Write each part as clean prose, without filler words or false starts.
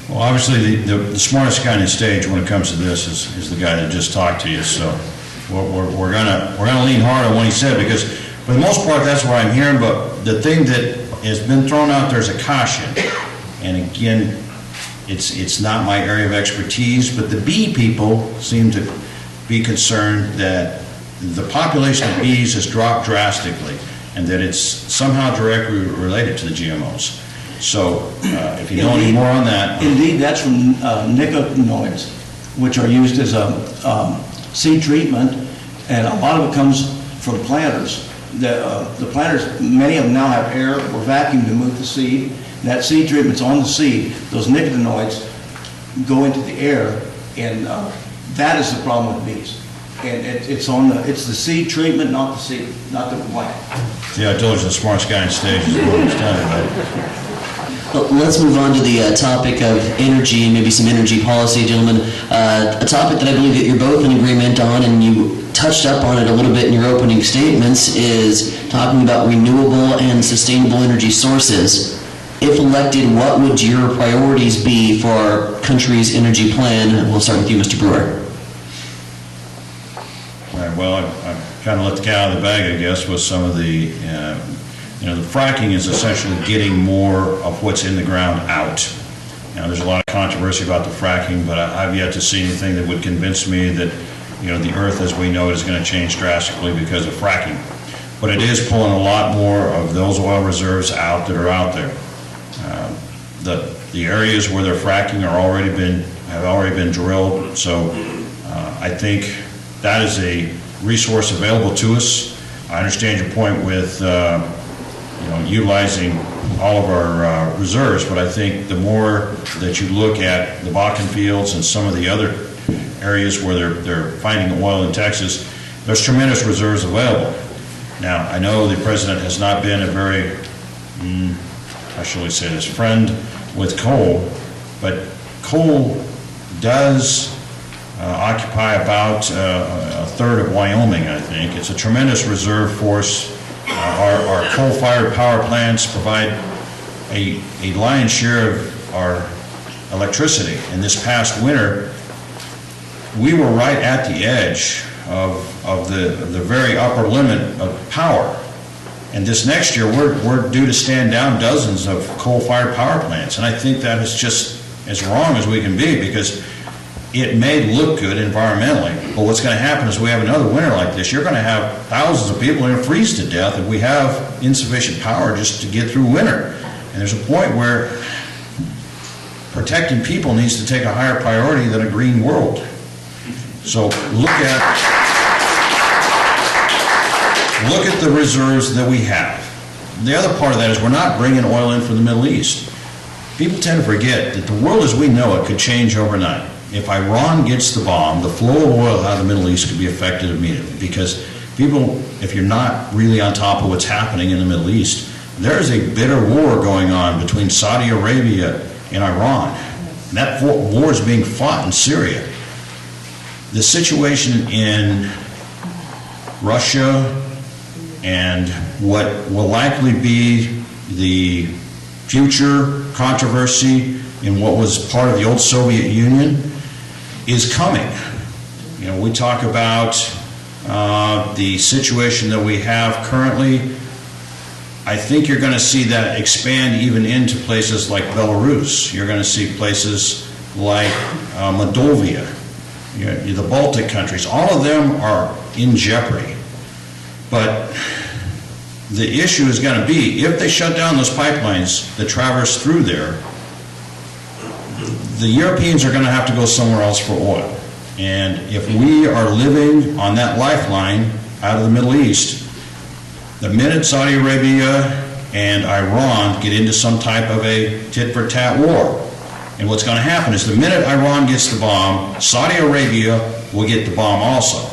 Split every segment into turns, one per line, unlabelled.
Well, obviously, the smartest guy on the stage when it comes to this is the guy that just talked to you. So we're gonna lean hard on what he said, because for the most part that's what I'm hearing. But the thing that has been thrown out there is a caution, and again, it's not my area of expertise. But the bee people seem to be concerned that the population of bees has dropped drastically, and that it's somehow directly related to the GMOs. So if you know any more on that.
Indeed, that's from nicotinoids, which are used as a seed treatment, and a lot of it comes from planters. The planters, many of them now have air or vacuum to move the seed. That seed treatment's on the seed. Those nicotinoids go into the air, and that is the problem with bees. And it's the seed treatment, not the seed, not the plant.
Yeah, I told you the smartest guy on stage is what I was telling you about.
Well, let's move on to the topic of energy and maybe some energy policy, gentlemen. A topic that I believe that you're both in agreement on, and you touched up on it a little bit in your opening statements, is talking about renewable and sustainable energy sources. If elected, what would your priorities be for our country's energy plan? We'll start with you, Mr. Brewer.
All right, well, I've kind of let the cat out of the bag, I guess, with some of the the fracking is essentially getting more of what's in the ground out. Now, there's a lot of controversy about the fracking, but I've yet to see anything that would convince me that, the earth as we know it is going to change drastically because of fracking. But it is pulling a lot more of those oil reserves out that are out there. The areas where they're fracking have already been drilled, so I think that is a resource available to us. I understand your point with utilizing all of our reserves, but I think the more that you look at the Bakken fields and some of the other areas where they're finding oil in Texas, there's tremendous reserves available. Now, I know the president has not been a very, how shall we say this, friend with coal, but coal does occupy about a third of Wyoming, I think. It's a tremendous reserve force. Our coal-fired power plants provide a lion's share of our electricity. And this past winter, we were right at the edge of the very upper limit of power. And this next year, we're due to stand down dozens of coal-fired power plants. And I think that is just as wrong as we can be, because it may look good environmentally, but what's going to happen is we have another winter like this. You're going to have thousands of people who are going to freeze to death if we have insufficient power just to get through winter. And there's a point where protecting people needs to take a higher priority than a green world. So look at the reserves that we have. The other part of that is we're not bringing oil in from the Middle East. People tend to forget that the world as we know it could change overnight. If Iran gets the bomb, the flow of oil out of the Middle East could be affected immediately, because people, if you're not really on top of what's happening in the Middle East, there is a bitter war going on between Saudi Arabia and Iran. And that war is being fought in Syria. The situation in Russia and what will likely be the future controversy in what was part of the old Soviet Union is coming. We talk about the situation that we have currently. I think you're going to see that expand even into places like Belarus. You're going to see places like Moldova, the Baltic countries. All of them are in jeopardy. But the issue is going to be, if they shut down those pipelines that traverse through there, the Europeans are going to have to go somewhere else for oil. And if we are living on that lifeline out of the Middle East, the minute Saudi Arabia and Iran get into some type of a tit-for-tat war, and what's going to happen is the minute Iran gets the bomb, Saudi Arabia will get the bomb also.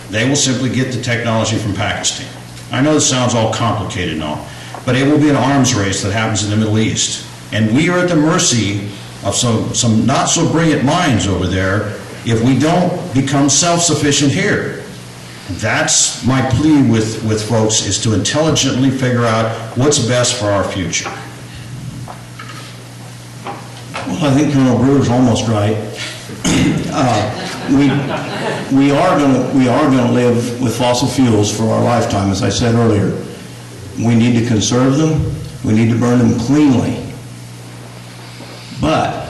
They will simply get the technology from Pakistan. I know this sounds all complicated and all, but it will be an arms race that happens in the Middle East. And we are at the mercy of some not so brilliant minds over there if we don't become self-sufficient here. That's my plea with folks, is to intelligently figure out what's best for our future.
Well, I think Colonel Brewer's almost right. We are gonna live with fossil fuels for our lifetime, as I said earlier. We need to conserve them. We need to burn them cleanly. But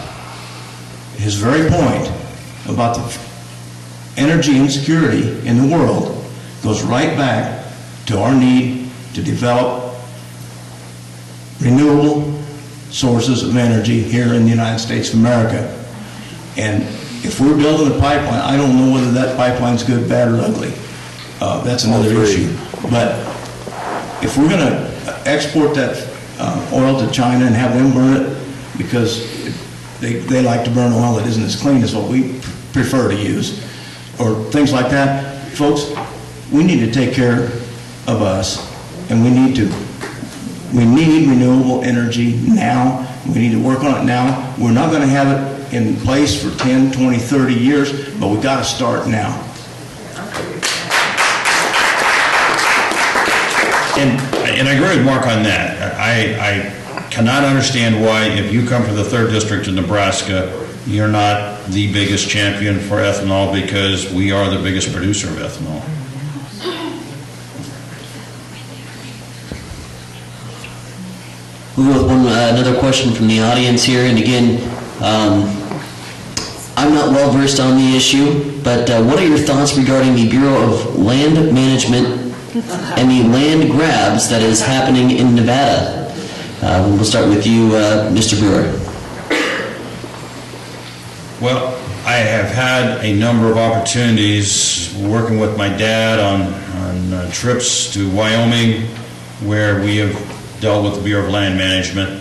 his very point about the energy insecurity in the world goes right back to our need to develop renewable sources of energy here in the United States of America. And if we're building a pipeline, I don't know whether that pipeline's good, bad, or ugly. That's another issue. But if we're going to export that oil to China and have them burn it, because they like to burn oil that isn't as clean as what we prefer to use, or things like that, folks, we need to take care of us, and we need renewable energy now. We need to work on it now. We're not going to have it in place for 10, 20, 30 years, but we got to start now.
And I agree with Mark on that. I cannot understand why, if you come from the 3rd District of Nebraska, you're not the biggest champion for ethanol, because we are the biggest producer of ethanol.
We'll go with another question from the audience here. And again, I'm not well versed on the issue, but what are your thoughts regarding the Bureau of Land Management and the land grabs that is happening in Nevada? We'll start with you, Mr. Brewer.
Well, I have had a number of opportunities working with my dad on trips to Wyoming, where we have dealt with the Bureau of Land Management.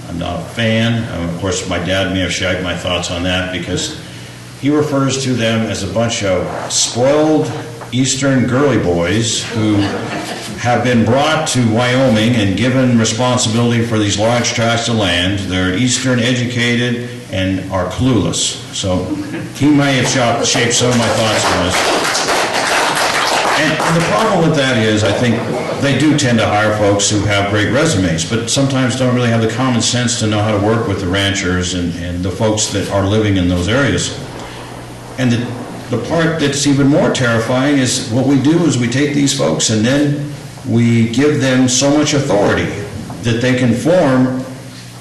I'm not a fan. Of course, my dad may have shared my thoughts on that, because he refers to them as a bunch of spoiled Eastern girly boys who have been brought to Wyoming and given responsibility for these large tracts of land. They're Eastern educated and are clueless. So he may have shaped some of my thoughts on this. And the problem with that is, I think they do tend to hire folks who have great resumes, but sometimes don't really have the common sense to know how to work with the ranchers and the folks that are living in those areas. And the part that's even more terrifying is what we do is we take these folks and then we give them so much authority that they can form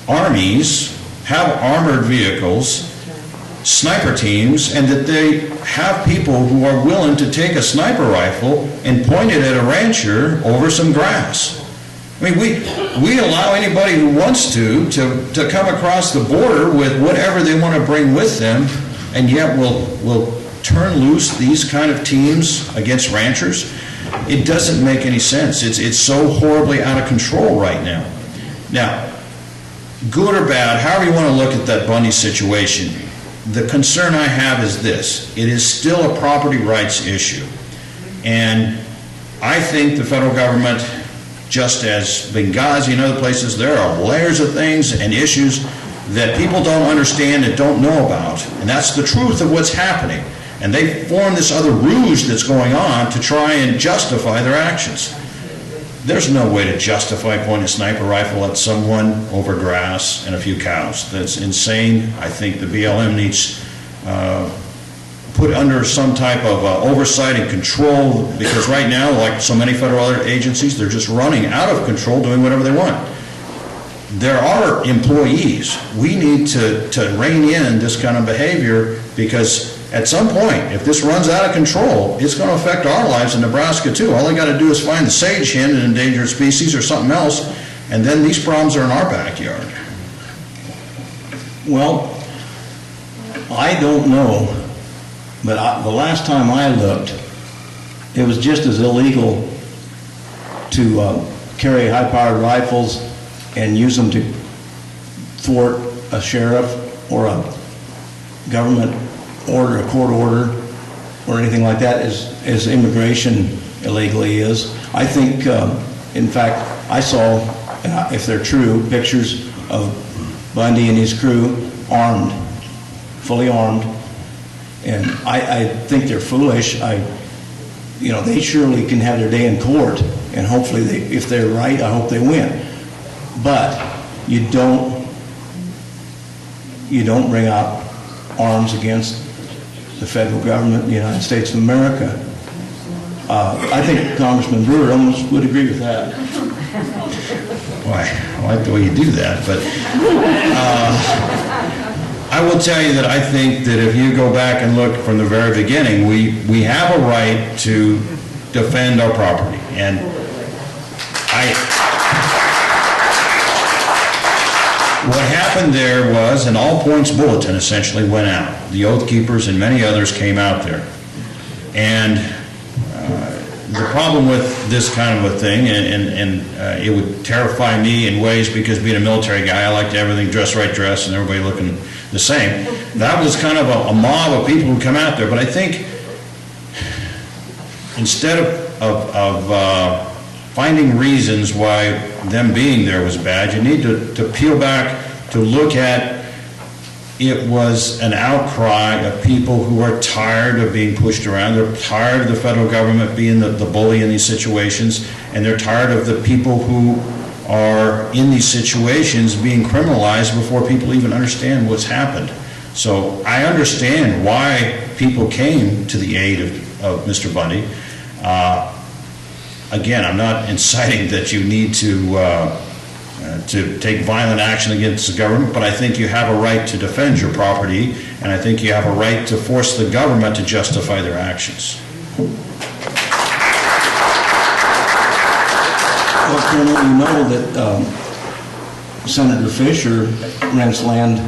armies, have armored vehicles, sniper teams, and that they have people who are willing to take a sniper rifle and point it at a rancher over some grass. I mean, we allow anybody who wants to come across the border with whatever they want to bring with them, and yet we'll turn loose these kind of teams against ranchers. It doesn't make any sense. It's so horribly out of control right now. Now, good or bad, however you want to look at that Bundy situation, the concern I have is this: it is still a property rights issue. And I think the federal government, just as Benghazi and other places, there are layers of things and issues that people don't understand and don't know about. And that's the truth of what's happening. And they form this other ruse that's going on to try and justify their actions. There's no way to justify pointing a sniper rifle at someone over grass and a few cows. That's insane. I think the BLM needs put under some type of oversight and control, because right now, like so many federal agencies, they're just running out of control, doing whatever they want. There are employees. We need to rein in this kind of behavior, because at some point, if this runs out of control, it's going to affect our lives in Nebraska too. All they got to do is find the sage hen, an endangered species, or something else, and then these problems are in our backyard.
Well, I don't know, but the last time I looked, it was just as illegal to carry high-powered rifles and use them to thwart a sheriff or a government order, a court order, or anything like that as immigration illegally is. I think, in fact, I saw, if they're true, pictures of Bundy and his crew armed, fully armed, and I think they're foolish. They surely can have their day in court, and hopefully, if they're right, I hope they win. But you don't you don't bring out arms against the federal government, the United States of America. I think Congressman Brewer almost would agree with that.
Why, I like the way you do that, but I will tell you that I think that if you go back and look from the very beginning, we have a right to defend our property. And what happened there was an all points bulletin essentially went out. The Oath Keepers and many others came out there. And the problem with this kind of a thing, and it would terrify me in ways because being a military guy, I like to everything dress right dress and everybody looking the same. That was kind of a mob of people who come out there. But I think instead of finding reasons why them being there was bad, you need to peel back to look at it was an outcry of people who are tired of being pushed around. They're tired of the federal government being the bully in these situations, and they're tired of the people who are in these situations being criminalized before people even understand what's happened. So I understand why people came to the aid of Mr. Bundy. Again, I'm not inciting that you need to take violent action against the government, but I think you have a right to defend your property, and I think you have a right to force the government to justify their actions.
Well, Colonel, you know that Senator Fisher rents land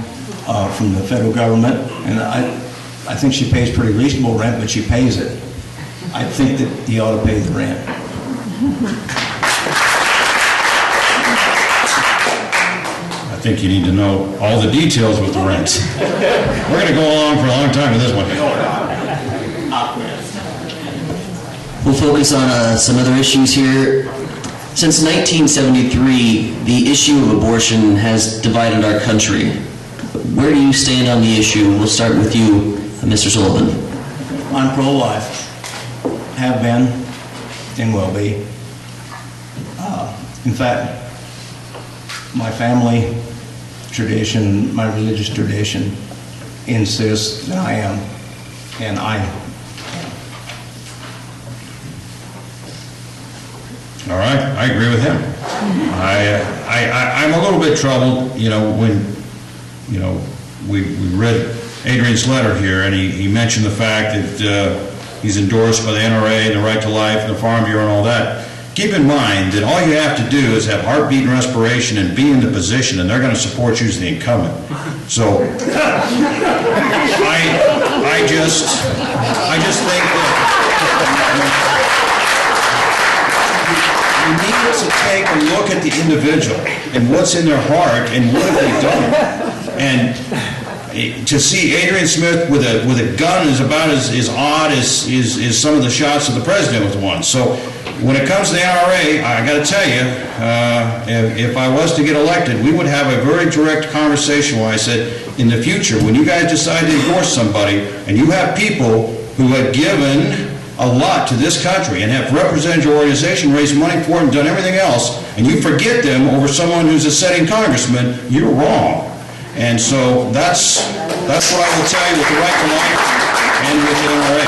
from the federal government, and I think she pays pretty reasonable rent, but she pays it. I think that he ought to pay the rent.
I think you need to know all the details with the rent. We're going to go along for a long time with this one.
We'll focus on some other issues here. Since 1973, the issue of abortion has divided our country. Where do you stand on the issue? We'll start with you, Mr. Sullivan.
I'm pro-life. Have been and will be. In fact, my family tradition, my religious tradition insists that I am, and I am.
All right, I agree with him. I'm a little bit troubled, when, we read Adrian's letter here, and he mentioned the fact that he's endorsed by the NRA, the Right to Life, and the Farm Bureau, and all that. Keep in mind that all you have to do is have heartbeat and respiration and be in the position, and they're going to support you as the incumbent. So I just think that you need to take a look at the individual and what's in their heart and what have they done. And to see Adrian Smith with a gun is about as odd as some of the shots of the president with one. So when it comes to the NRA, I got to tell you, if I was to get elected, we would have a very direct conversation where I said, in the future, when you guys decide to endorse somebody, and you have people who have given a lot to this country and have represented your organization, raised money for them, done everything else, and you forget them over someone who's a sitting congressman, you're wrong. And so that's what I will tell you with the Right to Life and with the NRA.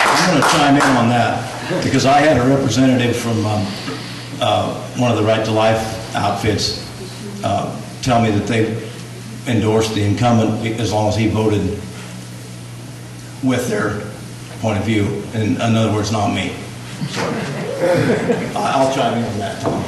I'm going to chime in on that, because I had a representative from one of the Right to Life outfits tell me that they endorsed the incumbent as long as he voted with their point of view. In other words, not me. So I'll chime in on that, Tom.